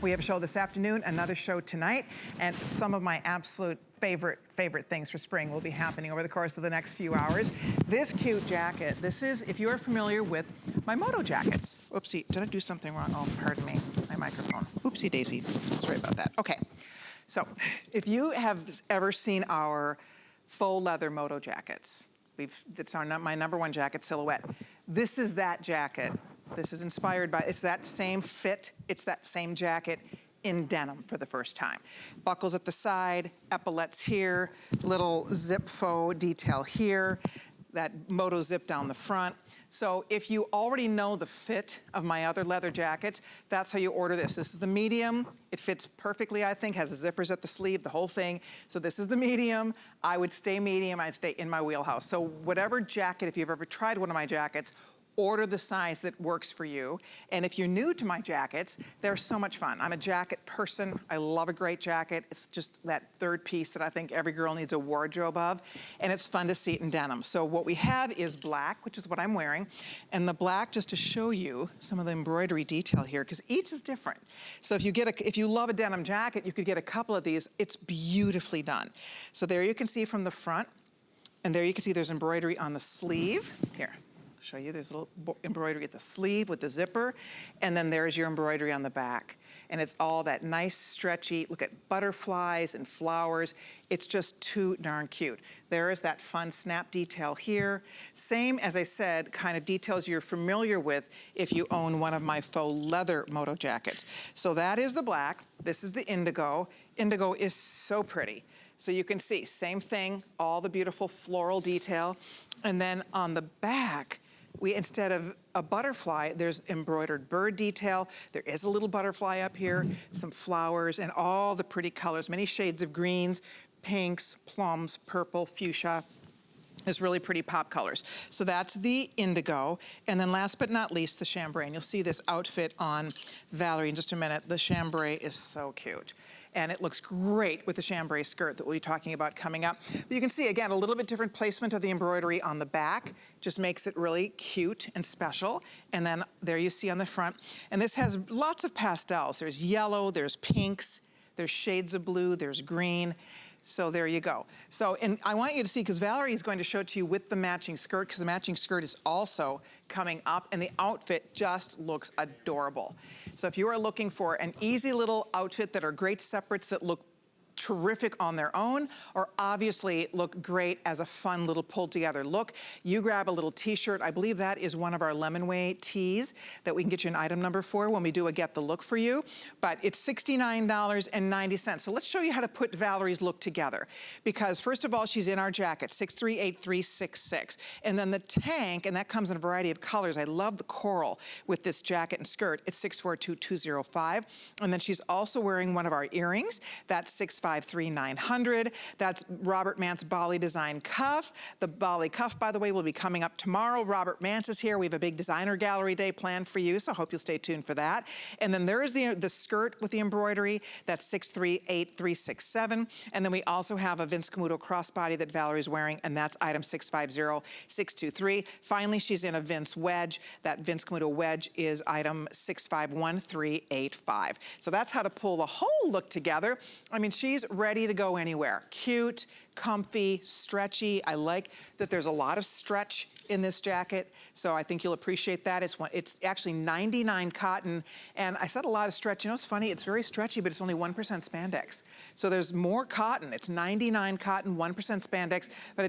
We have a show this afternoon, another show tonight, and some of my absolute favorite things for spring will be happening over the course of the next few hours. This cute jacket, this is, if you are familiar with my Moto jackets. Oopsie, did I do something wrong? Oh, pardon me, my microphone. Oopsie daisy, sorry about that. Okay, so if you have ever seen our faux leather Moto jackets, it's my #1 jacket silhouette. This is that jacket. This is inspired by, it's that same fit, it's that same jacket in denim for the first time. Buckles at the side, epaulettes here, little zip faux detail here, that Moto zip down the front. So if you already know the fit of my other leather jackets, that's how you order this. This is the medium. It fits perfectly, I think, has the zippers at the sleeve, the whole thing. So this is the medium. I would stay medium, I'd stay in my wheelhouse. So whatever jacket, if you've ever tried one of my jackets, order the size that works for you. And if you're new to my jackets, they're so much fun. I'm a jacket person. I love a great jacket. It's just that third piece that I think every girl needs a wardrobe of. And it's fun to see it in denim. So what we have is black, which is what I'm wearing. And the black, just to show you some of the embroidery detail here, because each is different. So if you love a denim jacket, you could get a couple of these. It's beautifully done. So there you can see from the front. And there you can see there's embroidery on the sleeve. Here. Show you, there's a little embroidery at the sleeve with the zipper, and then there's your embroidery on the back. And it's all that nice stretchy, look at butterflies and flowers. It's just too darn cute. There is that fun snap detail here. Same, as I said, kind of details you're familiar with if you own one of my faux leather Moto jackets. So that is the black, this is the indigo. Indigo is so pretty. So you can see, same thing, all the beautiful floral detail. And then on the back, instead of a butterfly, there's embroidered bird detail. There is a little butterfly up here, some flowers, and all the pretty colors, many shades of greens, pinks, plums, purple, fuchsia. It's really pretty pop colors. So that's the indigo. And then last but not least, the chambray. And you'll see this outfit on Valerie in just a minute. The chambray is so cute. And it looks great with the chambray skirt that we'll be talking about coming up. But you can see, again, a little bit different placement of the embroidery on the back. Just makes it really cute and special. And then there you see on the front. And this has lots of pastels. There's yellow, there's pinks, there's shades of blue, there's green. So there you go. So, and I want you to see, because Valerie is going to show it to you with the matching skirt, because the matching skirt is also coming up, and the outfit just looks adorable. So if you are looking for an easy little outfit that are great separates that look terrific on their own, or obviously look great as a fun little pulled together look, you grab a little t-shirt. I believe that is one of our Lemonway tees that we can get you an item number for when we do a get the look for you. But it's $69.90. So let's show you how to put Valerie's look together. Because first of all, she's in our jacket, 638366. And then the tank, and that comes in a variety of colors. I love the coral with this jacket and skirt. It's 642205. And then she's also wearing one of our earrings. That's 653,900. That's Robert Mance Bali design cuff. The Bali cuff, by the way, will be coming up tomorrow. Robert Mance is here. We have a big designer gallery day planned for you, so I hope you'll stay tuned for that. And then there's the skirt with the embroidery. That's 638367. And then we also have a Vince Camuto crossbody that Valerie's wearing, and that's item 650623. Finally, she's in a Vince wedge. That Vince Camuto wedge is item 651385. So that's how to pull the whole look together. I mean, she's ready to go anywhere. Cute, comfy, stretchy. I like that there's a lot of stretch in this jacket, so I think you'll appreciate that. It's actually 99 cotton, and I said a lot of stretch. You know, it's funny, it's very stretchy, but it's only 1% spandex. So there's more cotton. It's 99 cotton, 1% spandex, but